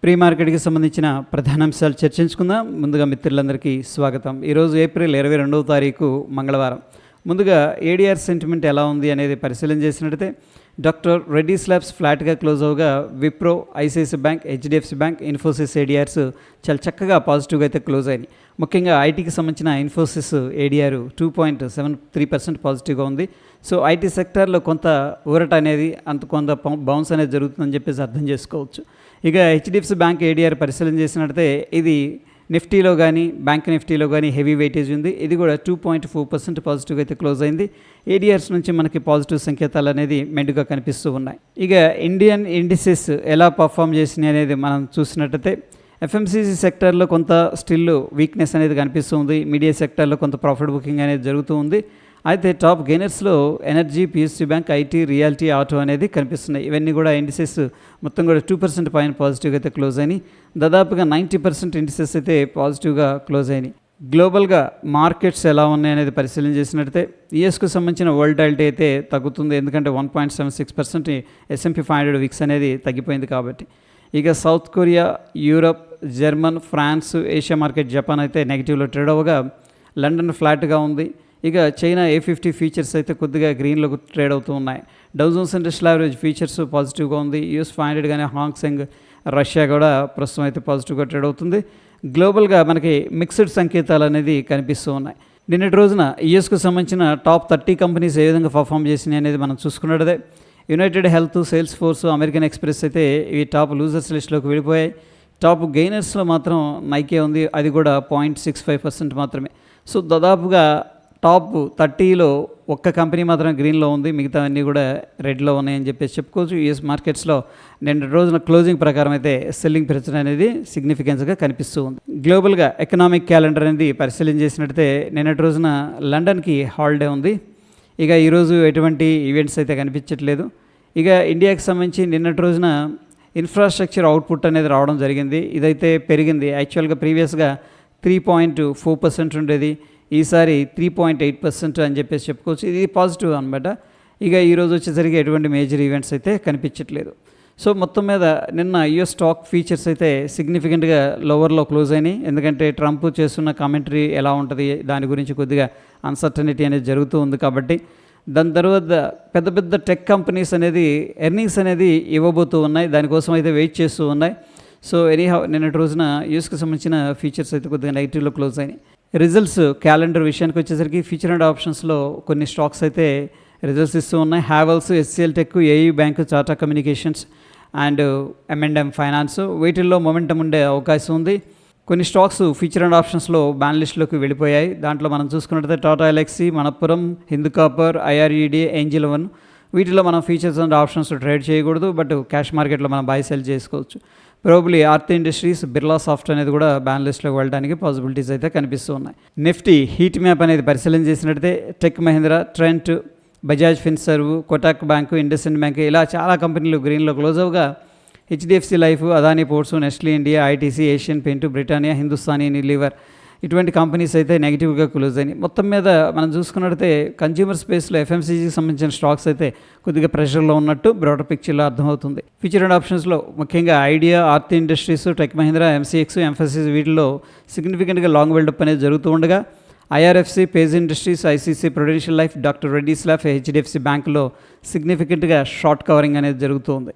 Pre మార్కెట్కి సంబంధించిన ప్రధాన అంశాలు చర్చించుకుందాం. ముందుగా మిత్రులందరికీ స్వాగతం. ఈరోజు ఏప్రిల్ 22వ తారీఖు మంగళవారం. ముందుగా ఏడీఆర్ సెంటిమెంట్ ఎలా ఉంది అనేది పరిశీలన చేసినట్టయితే డాక్టర్ రెడ్డీస్ ల్యాబ్స్ ఫ్లాట్గా క్లోజ్ అవగా Wipro, ICICI bank, HDFC bank, Infosys ADRs చాలా చక్కగా పాజిటివ్గా అయితే క్లోజ్ అయినాయి. ముఖ్యంగా ఐటీకి సంబంధించిన ఇన్ఫోసిస్ ఏడీఆర్ 2.73% పాజిటివ్గా ఉంది. సో ఐటీ సెక్టార్లో కొంత ఊరట అనేది కొంత బౌన్స్ అనేది జరుగుతుందని చెప్పేసి అర్థం చేసుకోవచ్చు. ఇక హెచ్డిఎఫ్సి బ్యాంక్ ఏడీఆర్ పరిశీలన చేసినట్టయితే ఇది నిఫ్టీలో కానీ బ్యాంక్ నిఫ్టీలో కానీ హెవీ వెయిటేజ్ ఉంది. ఇది కూడా 2.4% పాజిటివ్గా అయితే క్లోజ్ అయింది. ఏడీఆర్స్ నుంచి మనకి పాజిటివ్ సంకేతాలు అనేది మెండుగా కనిపిస్తూ ఉన్నాయి. ఇక ఇండియన్ ఇండిసెస్ ఎలా పర్ఫామ్ చేసినాయి అనేది మనం చూసినట్టయితే ఎఫ్ఎంసీజీ సెక్టర్లో కొంత స్టిల్ వీక్నెస్ అనేది కనిపిస్తుంది. మీడియా సెక్టర్లో కొంత ప్రాఫిట్ బుకింగ్ అనేది జరుగుతూ ఉంది. అయితే టాప్ గెయినర్స్లో energy, PSU bank, IT, realty, auto అనేది కనిపిస్తున్నాయి. ఇవన్నీ కూడా ఇండిసెస్ మొత్తం కూడా 2% పైన పాజిటివ్గా అయితే క్లోజ్ అయినాయి. దాదాపుగా 90% ఇండిసెస్ అయితే పాజిటివ్గా క్లోజ్ అయినాయి. గ్లోబల్గా మార్కెట్స్ ఎలా ఉన్నాయి అనేది పరిశీలన చేసినట్టయితే యూఎస్కు సంబంధించిన వోల్టాలిటీ అయితే తగ్గుతుంది. ఎందుకంటే 1.76% S&P 500 విక్స్ అనేది తగ్గిపోయింది కాబట్టి. ఇక South Korea, Europe, German, France, Asia market, Japan అయితే నెగిటివ్లో ట్రేడ్ అవ్వగా లండన్ ఫ్లాట్గా ఉంది. ఇక చైనా A50 ఫీచర్స్ అయితే కొద్దిగా గ్రీన్లో ట్రేడ్ అవుతూ ఉన్నాయి. Dow Jones industrial average futures పాజిటివ్గా ఉంది. US 500 కానీ హాంకాంగ్, రష్యా కూడా ప్రస్తుతం అయితే పాజిటివ్గా ట్రేడ్ అవుతుంది. గ్లోబల్గా మనకి మిక్స్డ్ సంకేతాలు అనేది కనిపిస్తూ ఉన్నాయి. నిన్నటి రోజున యూఎస్కు సంబంధించిన టాప్ 30 కంపెనీస్ ఏ విధంగా పర్ఫామ్ చేసినాయి అనేది మనం చూసుకున్నదే. United Health, Salesforce, American Express అయితే ఈ టాప్ లూజర్స్ లిస్ట్లోకి వెళ్ళిపోయాయి. టాప్ గెయినర్స్లో మాత్రం నైకే ఉంది. అది కూడా 0.65% మాత్రమే. సో దాదాపుగా టాప్ 30లో ఒక్క కంపెనీ మాత్రం గ్రీన్లో ఉంది. మిగతా అన్నీ కూడా రెడ్లో ఉన్నాయని చెప్పేసి చెప్పుకోవచ్చు. యూఎస్ మార్కెట్స్లో నిన్న రోజున క్లోజింగ్ ప్రకారం అయితే సెల్లింగ్ ప్రెషర్ అనేది సిగ్నిఫికెన్స్గా కనిపిస్తూ ఉంది. గ్లోబల్గా ఎకనామిక్ క్యాలెండర్ అనేది పరిశీలన చేసినట్టయితే నిన్నటి రోజున లండన్కి హాలిడే ఉంది. ఇక ఈరోజు ఎటువంటి ఈవెంట్స్ అయితే కనిపించట్లేదు. ఇక ఇండియాకి సంబంధించి నిన్నటి రోజున ఇన్ఫ్రాస్ట్రక్చర్ అవుట్పుట్ అనేది రావడం జరిగింది. ఇదైతే పెరిగింది. యాక్చువల్గా ప్రీవియస్గా 3.4% ఉండేది. ఈసారి 3.8% అని చెప్పేసి చెప్పుకోవచ్చు. ఇది పాజిటివ్ అనమాట. ఇక ఈరోజు వచ్చేసరికి ఎటువంటి మేజర్ ఈవెంట్స్ అయితే కనిపించట్లేదు. సో మొత్తం మీద నిన్న యూఎస్ స్టాక్ ఫీచర్స్ అయితే సిగ్నిఫికెంట్గా లోవర్లో క్లోజ్ అయినాయి. ఎందుకంటే ట్రంప్ చేస్తున్న కామెంటరీ ఎలా ఉంటుంది దాని గురించి కొద్దిగా అన్సర్టనిటీ అనేది జరుగుతూ ఉంది కాబట్టి. దాని తర్వాత పెద్ద పెద్ద టెక్ కంపెనీస్ అనేది ఎర్నింగ్స్ అనేది ఇవ్వబోతూ ఉన్నాయి. దానికోసం అయితే వెయిట్ చేస్తూ ఉన్నాయి. సో ఎనీహౌ నిన్నటి రోజున యూఎస్కి సంబంధించిన ఫీచర్స్ అయితే కొద్దిగా నెగిటివ్లో క్లోజ్ అయినాయి. రిజల్ట్స్ క్యాలెండర్ విషయానికి వచ్చేసరికి ఫ్యూచర్ అండ్ ఆప్షన్స్లో కొన్ని స్టాక్స్ అయితే రిజల్ట్స్ ఇస్తూ ఉన్నాయి. Havells, HCL tech, AU bank, Tata communications and M&M finance వీటిల్లో మొమెంటం ఉండే అవకాశం ఉంది. కొన్ని స్టాక్స్ ఫ్యూచర్ అండ్ ఆప్షన్స్లో బ్యాన్ లిస్ట్లోకి వెళ్ళిపోయాయి. దాంట్లో మనం చూసుకున్నట్లయితే Tata LXI, Manappuram, Hindu copper, IRED, angel one వీటిలో మనం ఫీచర్స్ అండ్ ఆప్షన్స్ ట్రేడ్ చేయకూడదు. బట్ క్యాష్ మార్కెట్లో మనం బై సెల్ చేసుకోవచ్చు. Probably Aarti industries, Birla soft అనేది కూడా బ్యాన్ లిస్ట్లోకి వెళ్ళడానికి పాసిబిలిటీస్ అయితే కనిపిస్తూ ఉన్నాయి. నిఫ్టీ హీట్ మ్యాప్ అనేది పరిశీలన చేసినట్టయితే Tech Mahindra, Trent, Bajaj Finserv, Kotak bank, IndusInd bank ఇలా చాలా కంపెనీలు గ్రీన్లో క్లోజ్ అవగా HDFC life, Adani ports, Nestle India, ITC, Asian paint, Britannia, Hindustan Unilever ఇటువంటి కంపెనీస్ అయితే నెగిటివ్గా క్లోజ్ అయినాయి. మొత్తం మీద మనం చూసుకున్నట్టయితే కన్జ్యూమర్ స్పేస్లో ఎఫ్ఎంసీజీకి సంబంధించిన స్టాక్స్ అయితే కొద్దిగా ప్రెషర్లో ఉన్నట్టు బ్రాడర్ పిక్చర్లో అర్థమవుతుంది. ఫ్యూచర్ అండ్ ఆప్షన్స్లో ముఖ్యంగా Idea, Aarti industries, Tech Mahindra, MCX, Mphasis వీటిలో సిగ్నిఫికెంట్గా లాంగ్ బిల్డప్ అనేది జరుగుతూ ఉండగా IRFC, Page industries, ICC Prudential life, doctor Reddy's labs, HDFC బ్యాంకులో సిగ్నిఫికెంట్గా షార్ట్ కవరింగ్ అనేది జరుగుతుంది.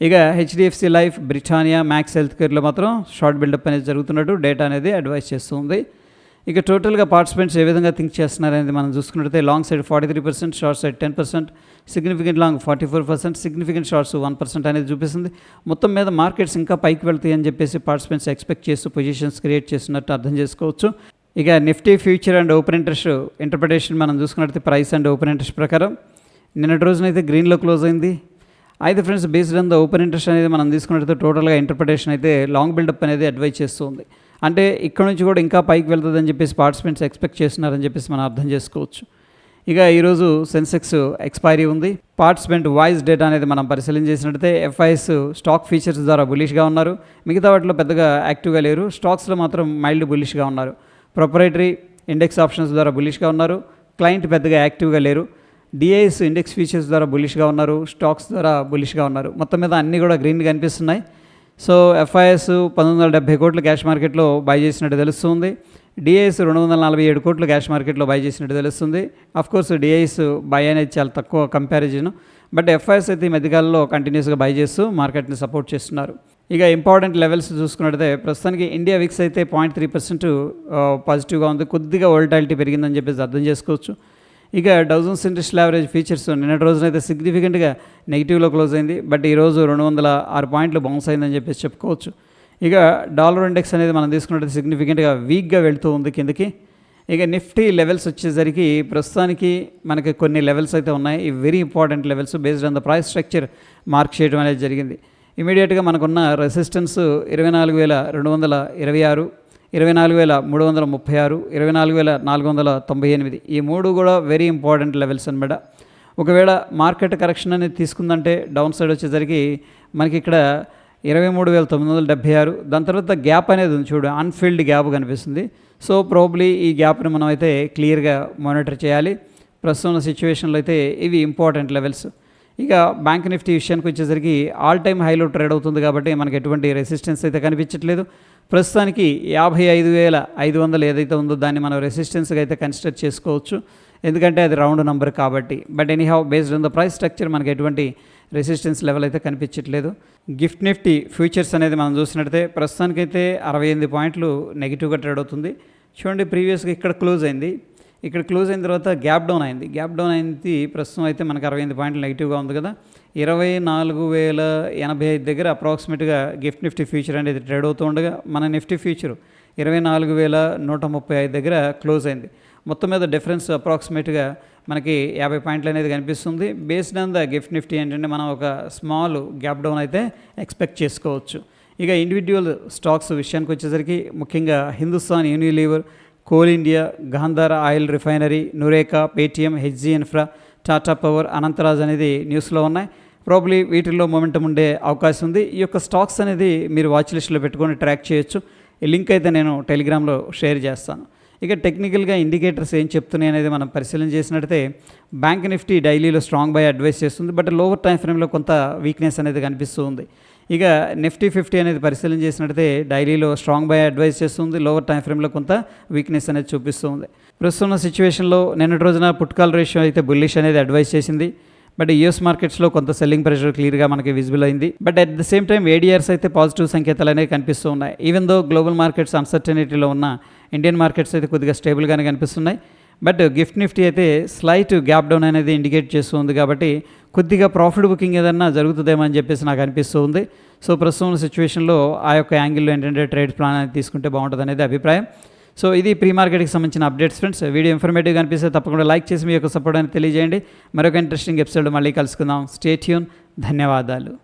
ఇక HDFC life, Britannia, Max health కేర్లో మాత్రం షార్ట్ బిల్డప్ అనేది జరుగుతున్నట్టు డేటా అనేది అడ్వైస్ చేస్తుంది. ఇక టోటల్గా పార్టిసిపెంట్స్ ఏ విధంగా థింక్ చేస్తున్నారనేది మనం చూసుకున్నట్లయితే long side 43%, short side 10%, significant long 44%, significant shorts 1% అనేది చూపిస్తుంది. మొత్తం మీద మార్కెట్స్ ఇంకా పైకి వెళ్తాయి అని చెప్పేసి పార్టిసిపెంట్స్ ఎక్స్పెక్ట్ చేస్తూ పొజిషన్స్ క్రియేట్ చేస్తున్నట్టు అర్థం చేసుకోవచ్చు. ఇక Nifty future and open interest interpretation మనం చూసుకున్నట్లయితే ప్రైస్ అండ్ ఓపెన్ ఇంట్రెస్ట్ ప్రకారం నిన్నటి రోజునైతే గ్రీన్లో క్లోజ్ అయింది. అయితే friends based on the open interest అనేది మనం తీసుకున్నట్లయితే టోటల్గా ఇంటర్ప్రిటేషన్ అయితే లాంగ్ బిల్డప్ అనేది అడ్వైజ్ చేస్తుంది. అంటే ఇక్కడ నుంచి కూడా ఇంకా పైకి వెళ్తుందని చెప్పేసి పార్టిసిపెంట్స్ ఎక్స్పెక్ట్ చేస్తున్నారని చెప్పేసి మనం అర్థం చేసుకోవచ్చు. ఇక ఈరోజు సెన్సెక్స్ ఎక్స్పైరీ ఉంది. పార్టిసిపెంట్ వాయిస్ డేటా అనేది మనం పరిశీలన చేసినట్టయితే FIS స్టాక్ ఫీచర్స్ ద్వారా బులిష్గా ఉన్నారు. మిగతా వాటిలో పెద్దగా యాక్టివ్గా లేరు. స్టాక్స్లో మాత్రం మైల్డ్ బులిష్గా ఉన్నారు. ప్రొపరేటరీ ఇండెక్స్ ఆప్షన్స్ ద్వారా బులిష్గా ఉన్నారు. క్లయింట్ పెద్దగా యాక్టివ్గా లేరు. DIS ఇండెక్స్ ఫీచర్స్ ద్వారా బులిష్గా ఉన్నారు. స్టాక్స్ ద్వారా బులిష్గా ఉన్నారు. మొత్తం మీద అన్నీ కూడా గ్రీన్గా కనిపిస్తున్నాయి. సో ఎఫ్ఐఎస్ 1970 కోట్లు క్యాష్ మార్కెట్లో బై చేసినట్టు తెలుస్తుంది. డిఐఎస్ 247 కోట్లు క్యాష్ మార్కెట్లో బై చేసినట్టు తెలుస్తుంది. కోర్స్ డిఐఎస్ బై అనేది చాలా తక్కువ కంపారిజన్, బట్ ఎఫ్ఐఎస్ అయితే ఈ మధ్యకాలంలో కంటిన్యూస్గా బై చేస్తూ మార్కెట్ని సపోర్ట్ చేస్తున్నారు. ఇక ఇంపార్టెంట్ లెవెల్స్ చూసుకున్నట్టయితే ప్రస్తుతానికి ఇండియా విక్స్ అయితే 0.3% పాజిటివ్గా ఉంది. కొద్దిగా వోల్టాలిటీ పెరిగిందని చెప్పేసి అర్థం చేసుకోవచ్చు. ఇక డౌజన్స్ ఇండస్ట్రియల్ యావరేజ్ ఫీచర్స్ నిన్నటి రోజునైతే సిగ్నిఫికెంట్గా నెగిటివ్లో క్లోజ్ అయింది, బట్ ఈరోజు 206 పాయింట్లు బౌన్స్ అయిందని చెప్పేసి చెప్పుకోవచ్చు. ఇక డాలర్ ఇండెక్స్ అనేది మనం తీసుకున్నట్టు సిగ్నిఫికెంట్గా వీక్గా వెళ్తూ ఉంది కిందకి. ఇక నిఫ్టీ లెవెల్స్ వచ్చేసరికి ప్రస్తుతానికి మనకి కొన్ని లెవెల్స్ అయితే ఉన్నాయి. ఈ very important levels based on the price structure mark చేయడం అనేది జరిగింది. ఇమీడియట్గా మనకున్న రెసిస్టెన్స్ 24,226, 24,336, 24,498, ఈ మూడు కూడా వెరీ ఇంపార్టెంట్ లెవెల్స్ అనమాట. ఒకవేళ మార్కెట్ కరెక్షన్ అనేది తీసుకుందంటే డౌన్ సైడ్ వచ్చేసరికి మనకి ఇక్కడ 23,976, దాని తర్వాత గ్యాప్ అనేది ఉంది చూడు, అన్ఫిల్డ్ గ్యాప్ కనిపిస్తుంది. సో ప్రాబ్లీ ఈ గ్యాప్ని మనం అయితే క్లియర్గా మానిటర్ చేయాలి. ప్రస్తుతం ఉన్న సిచ్యువేషన్లో అయితే ఇవి ఇంపార్టెంట్ లెవెల్స్. ఇక బ్యాంక్ నిఫ్టీ విషయానికి వచ్చేసరికి ఆల్ టైమ్ హైలో ట్రేడ్ అవుతుంది కాబట్టి మనకి ఎటువంటి రెసిస్టెన్స్ అయితే కనిపించట్లేదు. ప్రస్తుతానికి 55,500 ఏదైతే ఉందో దాన్ని మనం రెసిస్టెన్స్గా అయితే కన్సిడర్ చేసుకోవచ్చు, ఎందుకంటే అది రౌండ్ నెంబర్ కాబట్టి. But anyhow based on the price structure మనకి ఎటువంటి రెసిస్టెన్స్ లెవెల్ అయితే కనిపించట్లేదు. గిఫ్ట్ నిఫ్టీ ఫ్యూచర్స్ అనేది మనం చూసినట్టయితే ప్రస్తుతానికైతే 68 పాయింట్లు నెగిటివ్గా ట్రేడ్ అవుతుంది. చూడండి, ప్రీవియస్గా ఇక్కడ క్లోజ్ అయింది, ఇక్కడ క్లోజ్ అయిన తర్వాత గ్యాప్ డౌన్ అయింది. ప్రస్తుతం అయితే మనకు 68 పాయింట్లు నెగిటివ్గా ఉంది కదా. 24,085 దగ్గర అప్రాక్సిమేట్గా గిఫ్ట్ నిఫ్టీ ఫ్యూచర్ అనేది ట్రేడ్ అవుతూ ఉండగా మన నిఫ్టీ ఫ్యూచర్ 24,135 దగ్గర క్లోజ్ అయింది. మొత్తం మీద డిఫరెన్స్ అప్రాక్సిమేట్గా మనకి 50 పాయింట్లు అనేది కనిపిస్తుంది. Based on the GIFT Nifty ఏంటంటే మనం ఒక స్మాల్ గ్యాప్ డౌన్ అయితే ఎక్స్పెక్ట్ చేసుకోవచ్చు. ఇక ఇండివిజువల్ స్టాక్స్ విషయానికి వచ్చేసరికి ముఖ్యంగా Hindustan Unilever, Coal India, Gandhar oil refinery, Nureca, Paytm, HG infra, Tata power, Anant Raj అనేది న్యూస్లో ఉన్నాయి. ప్రాబ్లీ వీటిల్లో మొమెంటం ఉండే అవకాశం ఉంది. ఈ యొక్క స్టాక్స్ అనేది మీరు వాచ్ లిస్ట్లో పెట్టుకొని ట్రాక్ చేయొచ్చు. ఈ లింక్ అయితే నేను టెలిగ్రామ్లో షేర్ చేస్తాను. ఇక టెక్నికల్గా ఇండికేటర్స్ ఏం చెప్తున్నాయి అనేది మనం పరిశీలన చేసినట్టయితే బ్యాంక్ నిఫ్టీ డైలీలో స్ట్రాంగ్ బై అడ్వైస్ చేస్తుంది, బట్ లోవర్ టైం ఫ్రేమ్లో కొంత వీక్నెస్ అనేది కనిపిస్తూ ఉంది. ఇక నిఫ్టీ 50 అనేది పరిశీలన చేసినట్టయితే డైలీలో స్ట్రాంగ్ బై అడ్వైస్ చేస్తుంది, లోవర్ టైం ఫ్రేమ్లో కొంత వీక్నెస్ అనేది చూపిస్తుంది. ప్రస్తుతం సిచ్యువేషన్లో నిన్నటి రోజున పుట్ కాల్ రేషియో అయితే బుల్లిష్ అనేది అడ్వైస్ చేసింది, బట్ యూఎస్ మార్కెట్స్లో కొంత సెల్లింగ్ ప్రెషర్ క్లియర్గా మనకి విజిబుల్ అయింది. But at the same time ఏడీఆర్స్ అయితే పాజిటివ్ సంకేతాలు అనేవి కనిపిస్తూ ఉన్నాయి. ఈవెన్ దో గ్లోబల్ మార్కెట్స్ అన్సర్టనిటీలో ఉన్న ఇండియన్ మార్కెట్స్ అయితే కొద్దిగా స్టేబుల్గానే కనిపిస్తున్నాయి. బట్ గిఫ్ట్ నిఫ్టీ అయితే స్లైట్ గ్యాప్ డౌన్ అనేది ఇండికేట్ చేస్తుంది కాబట్టి కొద్దిగా ప్రాఫిట్ బుకింగ్ ఏదన్నా జరుగుతుందేమో అని చెప్పేసి నాకు అనిపిస్తూ ఉంది. సో ప్రస్తుతం సిచ్యువేషన్లో ఆ యొక్క యాంగిల్లో ఏంటంటే ట్రేడ్ ప్లాన్ అనేది తీసుకుంటే బాగుంటుంది అనేది అభిప్రాయం. సో ఇది ప్రీ మార్కెట్కి సంబంధించిన అప్డేట్స్ ఫ్రెండ్స్. వీడియో ఇన్ఫర్మేటివ్గా అనిపిస్తే తప్పకుండా లైక్ చేసి మీ యొక్క సపోర్ట్ అనేది తెలియజేయండి. మరొక ఇంట్రెస్టింగ్ ఎపిసోడ్ మళ్ళీ కలుసుకుందాం. Stay tune. ధన్యవాదాలు.